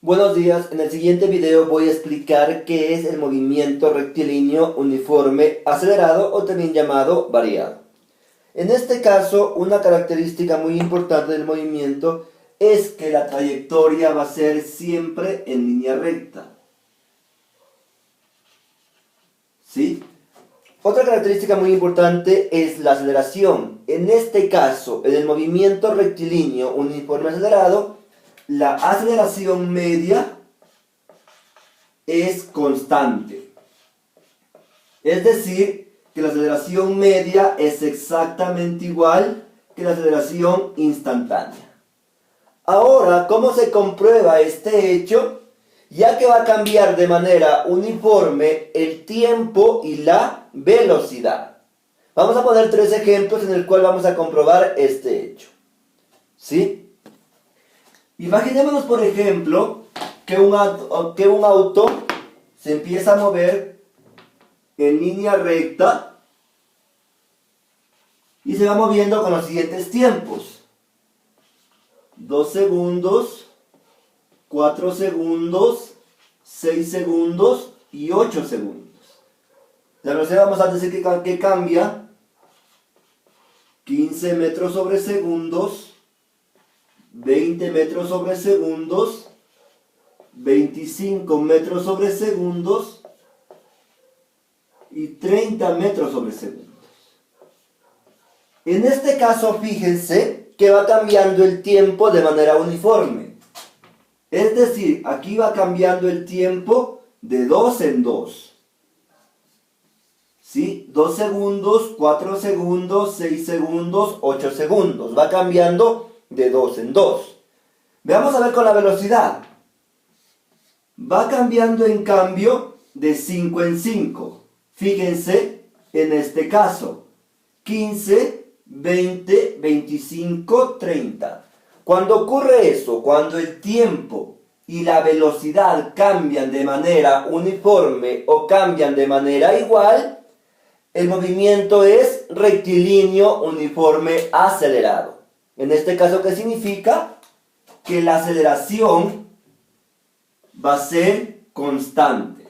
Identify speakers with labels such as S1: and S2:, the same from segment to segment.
S1: Buenos días, en el siguiente video voy a explicar qué es el movimiento rectilíneo uniforme acelerado o también llamado variado. En este caso, una característica muy importante del movimiento es que la trayectoria va a ser siempre en línea recta. ¿Sí? Otra característica muy importante es la aceleración. En este caso, en el movimiento rectilíneo uniforme acelerado, la aceleración media es constante. Es decir, que la aceleración media es exactamente igual que la aceleración instantánea. Ahora, ¿cómo se comprueba este hecho? Ya que va a cambiar de manera uniforme el tiempo y la velocidad. Vamos a poner tres ejemplos en el cual vamos a comprobar este hecho. ¿Sí? Imaginémonos, por ejemplo, que un auto se empieza a mover en línea recta y se va moviendo con los siguientes tiempos. 2 segundos, 4 segundos, 6 segundos y 8 segundos. La velocidad vamos a decir que cambia 15 metros sobre segundos, 20 metros sobre segundos, 25 metros sobre segundos y 30 metros sobre segundos. En este caso, fíjense que va cambiando el tiempo de manera uniforme. Es decir, aquí va cambiando el tiempo de 2 en 2. ¿Sí? 2 segundos, 4 segundos, 6 segundos, 8 segundos. Va cambiando de 2 en 2. Veamos a ver con la velocidad. Va cambiando en cambio de 5 en 5. Fíjense en este caso. 15, 20, 25, 30. Cuando ocurre eso, cuando el tiempo y la velocidad cambian de manera uniforme o cambian de manera igual, el movimiento es rectilíneo uniforme acelerado. En este caso, ¿qué significa? Que la aceleración va a ser constante.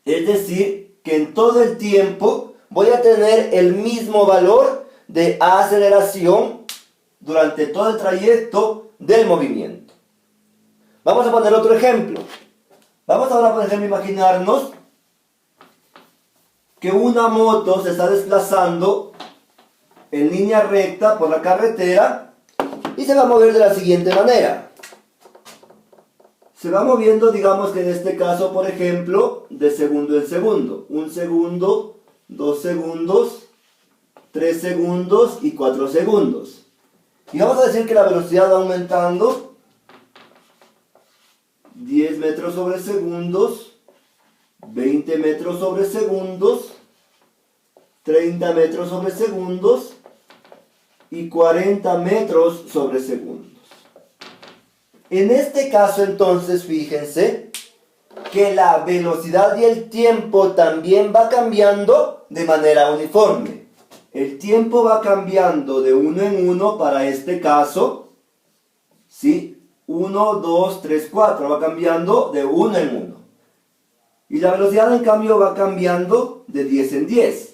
S1: Es decir, que en todo el tiempo voy a tener el mismo valor de aceleración durante todo el trayecto del movimiento. Vamos a poner otro ejemplo. Vamos ahora, por ejemplo, a imaginarnos que una moto se está desplazando en línea recta por la carretera y se va a mover de la siguiente manera. Se va moviendo, digamos que en este caso, por ejemplo, de segundo en segundo. 1 segundo, 2 segundos, 3 segundos y 4 segundos. Y vamos a decir que la velocidad va aumentando 10 metros sobre segundos, 20 metros sobre segundos, 30 metros sobre segundos y 40 metros sobre segundos. En este caso, entonces, fíjense que la velocidad y el tiempo también va cambiando de manera uniforme. El tiempo va cambiando de 1 en 1 para este caso, ¿sí? 1, 2, 3, 4, va cambiando de 1 en 1. Y la velocidad, en cambio, va cambiando de 10 en 10.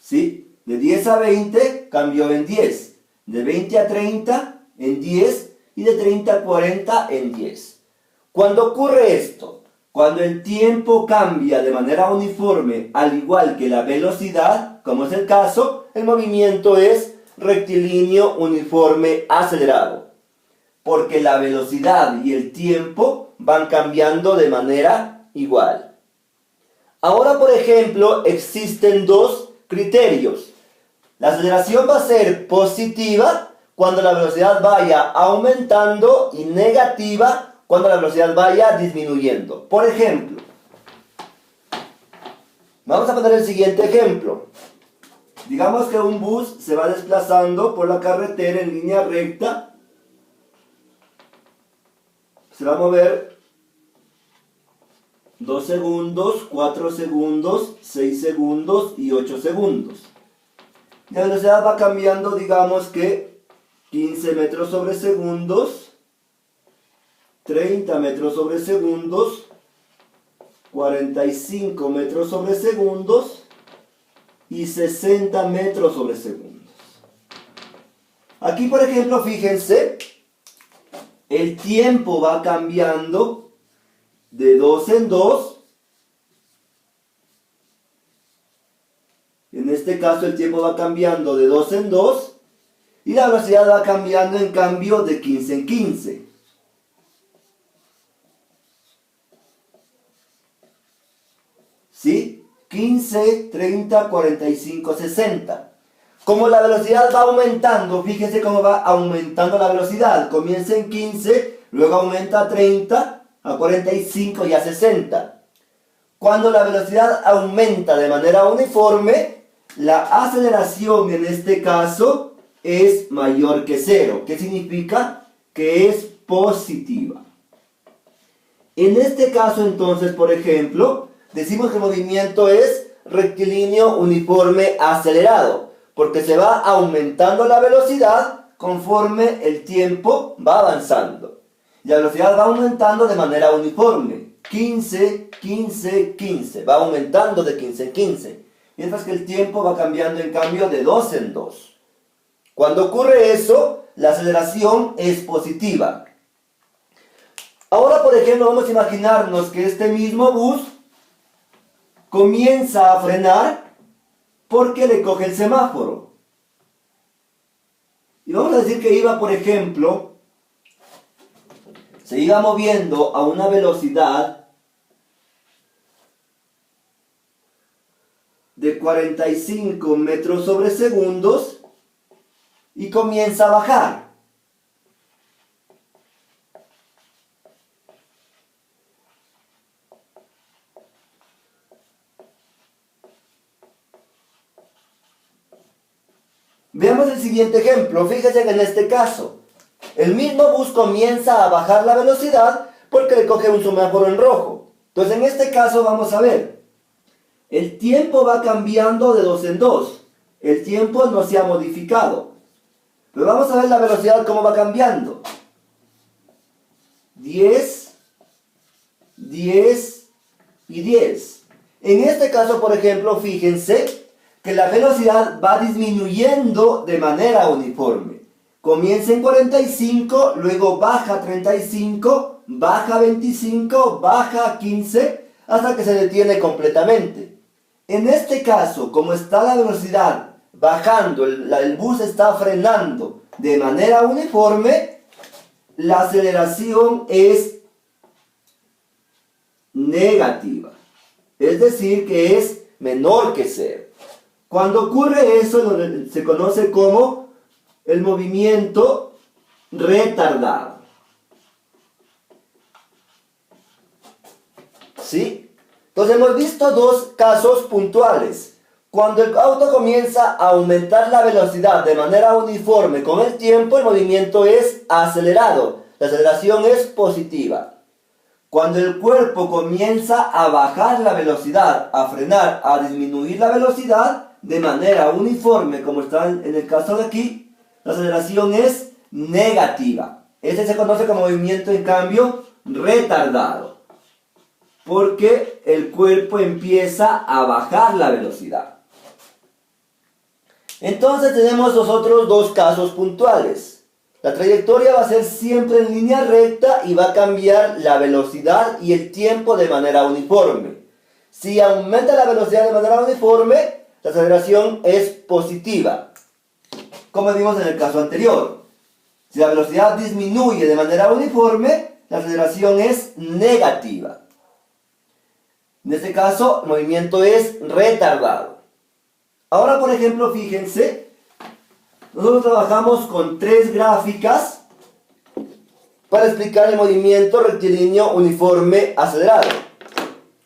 S1: ¿Sí? De 10 a 20 cambió en 10. De 20 a 30 en 10 y de 30 a 40 en 10. Cuando ocurre esto, cuando el tiempo cambia de manera uniforme al igual que la velocidad, como es el caso, el movimiento es rectilíneo uniforme acelerado. Porque la velocidad y el tiempo van cambiando de manera igual. Ahora, por ejemplo, existen dos criterios. La aceleración va a ser positiva cuando la velocidad vaya aumentando y negativa cuando la velocidad vaya disminuyendo. Por ejemplo, vamos a poner el siguiente ejemplo. Digamos que un bus se va desplazando por la carretera en línea recta. Se va a mover 2 segundos, 4 segundos, 6 segundos y 8 segundos. La velocidad va cambiando, digamos que 15 metros sobre segundos, 30 metros sobre segundos, 45 metros sobre segundos y 60 metros sobre segundos. Aquí, por ejemplo, fíjense, el tiempo va cambiando de 2 en 2. En este caso el tiempo va cambiando de 2 en 2 y la velocidad va cambiando en cambio de 15 en 15. ¿Sí? 15, 30, 45, 60. Como la velocidad va aumentando, fíjense cómo va aumentando la velocidad. Comienza en 15, luego aumenta a 30, a 45 y a 60. Cuando la velocidad aumenta de manera uniforme, la aceleración en este caso es mayor que 0. ¿Qué significa? Que es positiva. En este caso entonces, por ejemplo, decimos que el movimiento es rectilíneo uniforme acelerado, porque se va aumentando la velocidad conforme el tiempo va avanzando. Y la velocidad va aumentando de manera uniforme. 15, 15, 15. Va aumentando de 15 en 15. Mientras que el tiempo va cambiando en cambio de 2 en 2. Cuando ocurre eso, la aceleración es positiva. Ahora, por ejemplo, vamos a imaginarnos que este mismo bus comienza a frenar porque le coge el semáforo. Y vamos a decir que iba, por ejemplo, se iba moviendo a una velocidad de 45 metros sobre segundos y comienza a bajar. Veamos el siguiente ejemplo. Fíjense que en este caso, el mismo bus comienza a bajar la velocidad porque le coge un semáforo en rojo. Entonces, en este caso vamos a ver. El tiempo va cambiando de 2 en 2. El tiempo no se ha modificado. Pero vamos a ver la velocidad cómo va cambiando. 10, 10 y 10. En este caso, por ejemplo, fíjense que la velocidad va disminuyendo de manera uniforme. Comienza en 45, luego baja a 35, baja a 25, baja a 15, hasta que se detiene completamente. En este caso, como está la velocidad bajando, el bus está frenando de manera uniforme, la aceleración es negativa. Es decir, que es menor que 0. Cuando ocurre eso, se conoce como el movimiento retardado. ¿Sí? Entonces hemos visto dos casos puntuales. Cuando el auto comienza a aumentar la velocidad de manera uniforme con el tiempo, el movimiento es acelerado. La aceleración es positiva. Cuando el cuerpo comienza a bajar la velocidad, a frenar, a disminuir la velocidad de manera uniforme, como está en el caso de aquí, la aceleración es negativa. Este se conoce como movimiento, en cambio, retardado, porque el cuerpo empieza a bajar la velocidad. Entonces tenemos los otros dos casos puntuales. La trayectoria va a ser siempre en línea recta y va a cambiar la velocidad y el tiempo de manera uniforme. Si aumenta la velocidad de manera uniforme, la aceleración es positiva, como vimos en el caso anterior. Si la velocidad disminuye de manera uniforme, la aceleración es negativa. En este caso, el movimiento es retardado. Ahora, por ejemplo, fíjense, nosotros trabajamos con 3 gráficas para explicar el movimiento rectilíneo uniforme acelerado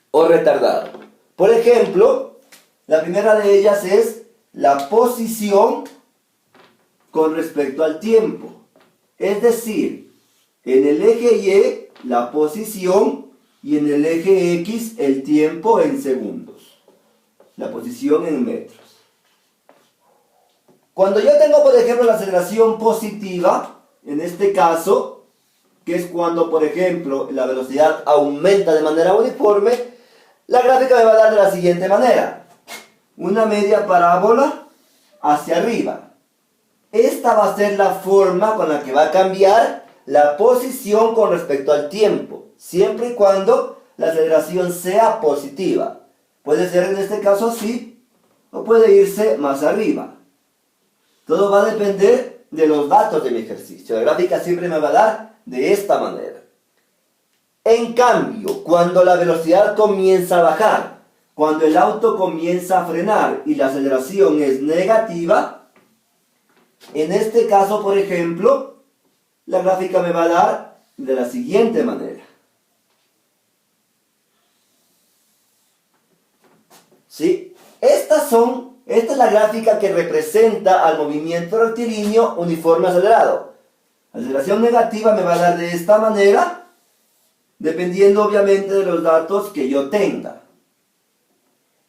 S1: o retardado. Por ejemplo, la primera de ellas es la posición con respecto al tiempo. Es decir, en el eje Y la posición y en el eje X el tiempo en segundos. La posición en metros. Cuando yo tengo, por ejemplo, la aceleración positiva, en este caso, que es cuando, por ejemplo, la velocidad aumenta de manera uniforme, la gráfica me va a dar de la siguiente manera. Una media parábola hacia arriba. Esta va a ser la forma con la que va a cambiar la posición con respecto al tiempo, siempre y cuando la aceleración sea positiva. Puede ser en este caso así, o puede irse más arriba. Todo va a depender de los datos de mi ejercicio. La gráfica siempre me va a dar de esta manera. En cambio, cuando la velocidad comienza a bajar, cuando el auto comienza a frenar y la aceleración es negativa, en este caso, por ejemplo, la gráfica me va a dar de la siguiente manera. ¿Sí? Esta es la gráfica que representa al movimiento rectilíneo uniforme acelerado. La aceleración negativa me va a dar de esta manera, dependiendo obviamente de los datos que yo tenga.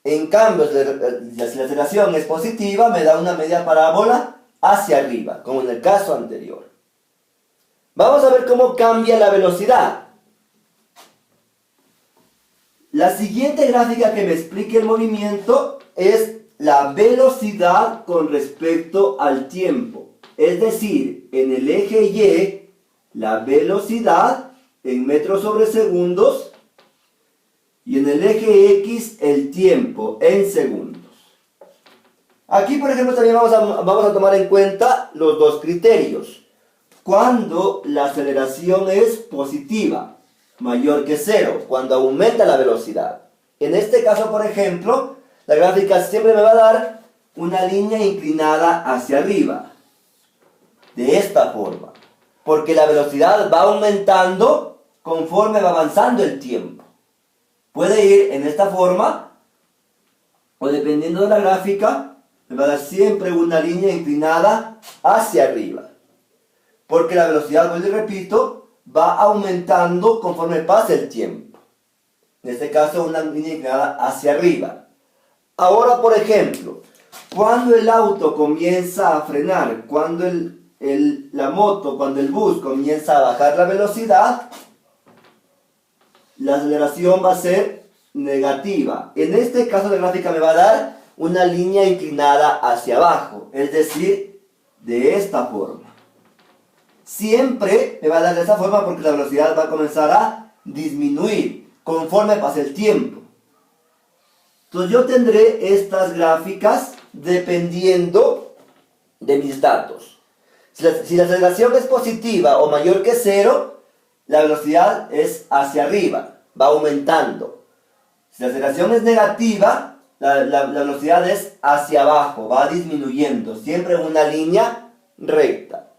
S1: En cambio, si la aceleración es positiva, me da una media parábola hacia arriba, como en el caso anterior. Vamos a ver cómo cambia la velocidad. La siguiente gráfica que me explique el movimiento es la velocidad con respecto al tiempo. Es decir, en el eje Y, la velocidad en metros sobre segundos y en el eje X, el tiempo en segundos. Aquí, por ejemplo, también vamos a tomar en cuenta los dos criterios. Cuando la aceleración es positiva, mayor que cero, cuando aumenta la velocidad. En este caso, por ejemplo, la gráfica siempre me va a dar una línea inclinada hacia arriba. De esta forma. Porque la velocidad va aumentando conforme va avanzando el tiempo. Puede ir en esta forma, o dependiendo de la gráfica, me va a dar siempre una línea inclinada hacia arriba. Porque la velocidad, vuelvo y repito, va aumentando conforme pasa el tiempo. En este caso, una línea inclinada hacia arriba. Ahora, por ejemplo, cuando el auto comienza a frenar, cuando la moto, cuando el bus comienza a bajar la velocidad, la aceleración va a ser negativa. En este caso, la gráfica me va a dar una línea inclinada hacia abajo, es decir, de esta forma. Siempre me va a dar de esta forma porque la velocidad va a comenzar a disminuir conforme pase el tiempo. Entonces yo tendré estas gráficas dependiendo de mis datos. Si la aceleración es positiva o mayor que cero, la velocidad es hacia arriba, va aumentando. Si la aceleración es negativa, la velocidad es hacia abajo, va disminuyendo, siempre en una línea recta.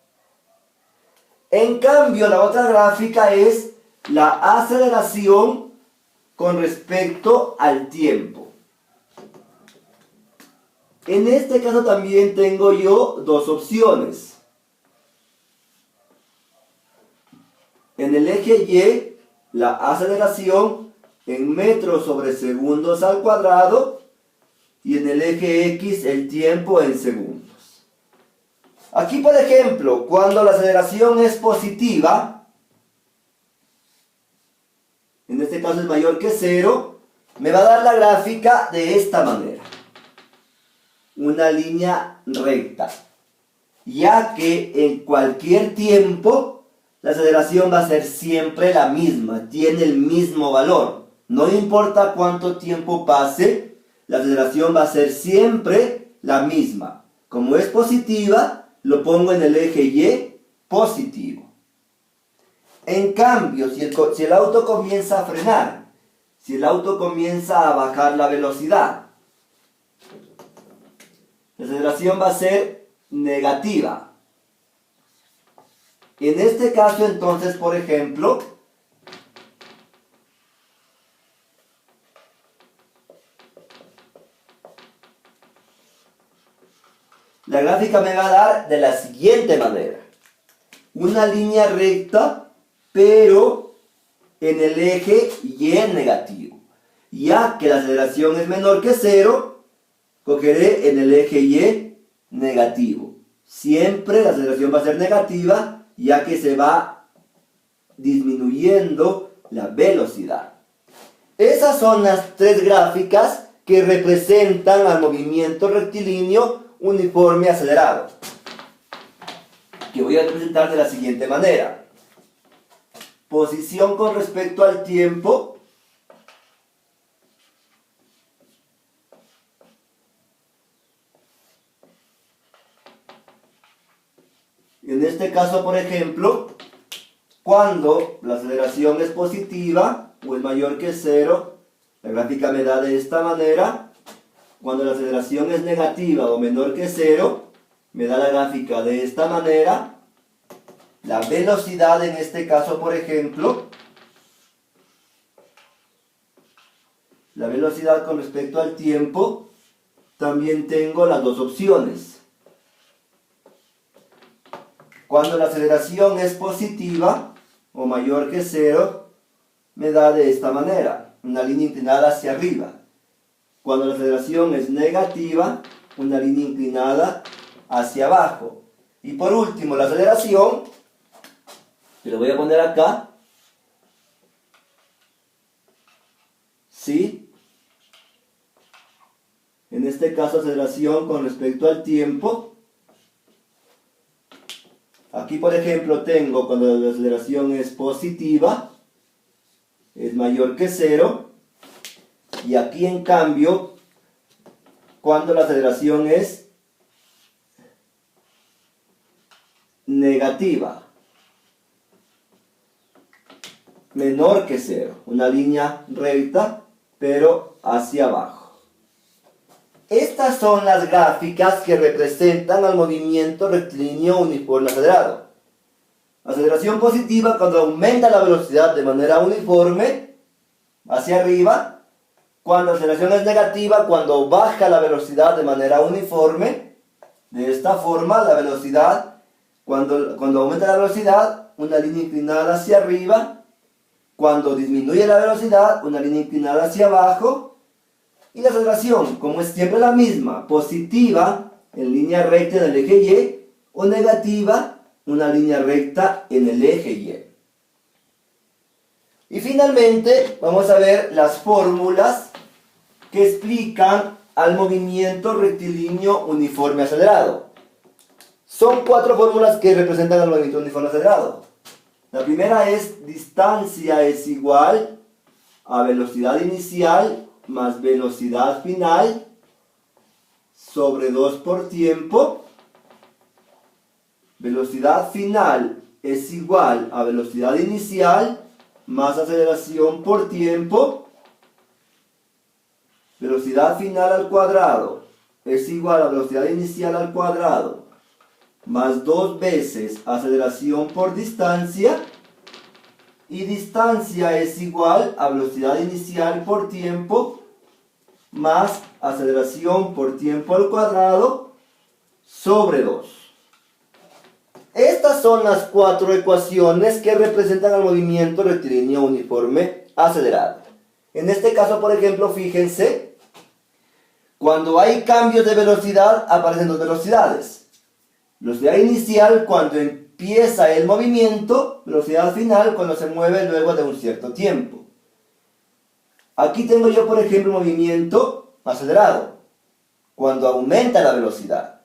S1: En cambio, la otra gráfica es la aceleración con respecto al tiempo. En este caso también tengo yo dos opciones. En el eje Y, la aceleración en metros sobre segundos al cuadrado y en el eje X, el tiempo en segundos. Aquí, por ejemplo, cuando la aceleración es positiva, en este caso es mayor que cero, me va a dar la gráfica de esta manera. Una línea recta. Ya que en cualquier tiempo, la aceleración va a ser siempre la misma, tiene el mismo valor. No importa cuánto tiempo pase, la aceleración va a ser siempre la misma. Como es positiva, lo pongo en el eje Y positivo. En cambio, si el auto comienza a frenar, si el auto comienza a bajar la velocidad, la aceleración va a ser negativa. En este caso, entonces, por ejemplo, la gráfica me va a dar de la siguiente manera. Una línea recta, pero en el eje Y negativo. Ya que la aceleración es menor que cero, cogeré en el eje Y negativo. Siempre la aceleración va a ser negativa, ya que se va disminuyendo la velocidad. Esas son las tres gráficas que representan al movimiento rectilíneo uniforme acelerado, que voy a representar de la siguiente manera. Posición con respecto al tiempo. En este caso, por ejemplo, cuando la aceleración es positiva o es mayor que cero, la gráfica me da de esta manera. Cuando la aceleración es negativa o menor que cero, me da la gráfica de esta manera. La velocidad en este caso, por ejemplo, la velocidad con respecto al tiempo, también tengo las dos opciones. Cuando la aceleración es positiva o mayor que cero, me da de esta manera, una línea inclinada hacia arriba. Cuando la aceleración es negativa, una línea inclinada hacia abajo. Y por último, la aceleración, que lo voy a poner acá, ¿sí? En este caso, aceleración con respecto al tiempo. Aquí, por ejemplo, tengo cuando la aceleración es positiva, es mayor que cero. Y aquí, en cambio, cuando la aceleración es negativa, menor que cero, una línea recta, pero hacia abajo. Estas son las gráficas que representan al movimiento rectilíneo uniforme acelerado. Aceleración positiva cuando aumenta la velocidad de manera uniforme hacia arriba. Cuando la aceleración es negativa, cuando baja la velocidad de manera uniforme. De esta forma, la velocidad, cuando aumenta la velocidad, una línea inclinada hacia arriba. Cuando disminuye la velocidad, una línea inclinada hacia abajo. Y la aceleración, como es siempre la misma, positiva en línea recta en el eje Y, o negativa, una línea recta en el eje Y. Y finalmente, vamos a ver las fórmulas que explican al movimiento rectilíneo uniforme acelerado. Son 4 fórmulas que representan al movimiento uniforme acelerado. La primera es: distancia es igual a velocidad inicial más velocidad final sobre 2 por tiempo. Velocidad final es igual a velocidad inicial más aceleración por tiempo. Velocidad final al cuadrado es igual a velocidad inicial al cuadrado más 2 veces aceleración por distancia. Y distancia es igual a velocidad inicial por tiempo más aceleración por tiempo al cuadrado sobre 2. Estas son las 4 ecuaciones que representan al movimiento rectilíneo uniforme acelerado. En este caso, por ejemplo, fíjense, cuando hay cambios de velocidad aparecen 2 velocidades. Velocidad inicial cuando empieza el movimiento, velocidad final cuando se mueve luego de un cierto tiempo. Aquí tengo yo, por ejemplo, movimiento acelerado, cuando aumenta la velocidad.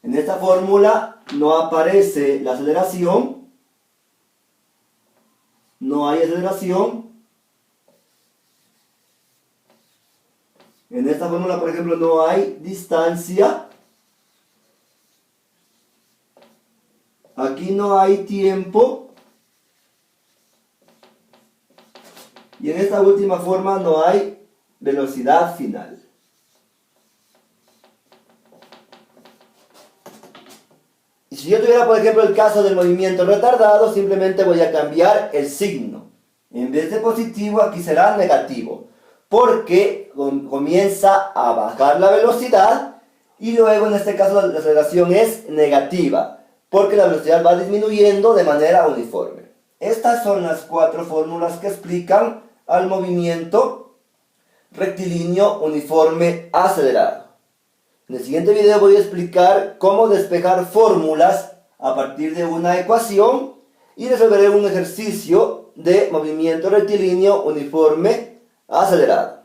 S1: En esta fórmula no aparece la aceleración, no hay aceleración. En esta fórmula, por ejemplo, no hay distancia. Aquí no hay tiempo. Y en esta última forma no hay velocidad final. Y si yo tuviera, por ejemplo, el caso del movimiento retardado, simplemente voy a cambiar el signo. En vez de positivo, aquí será negativo, porque comienza a bajar la velocidad y luego, en este caso, la aceleración es negativa, porque la velocidad va disminuyendo de manera uniforme. Estas son las 4 fórmulas que explican al movimiento rectilíneo uniforme acelerado. En el siguiente video voy a explicar cómo despejar fórmulas a partir de una ecuación y resolveré un ejercicio de movimiento rectilíneo uniforme acelerado.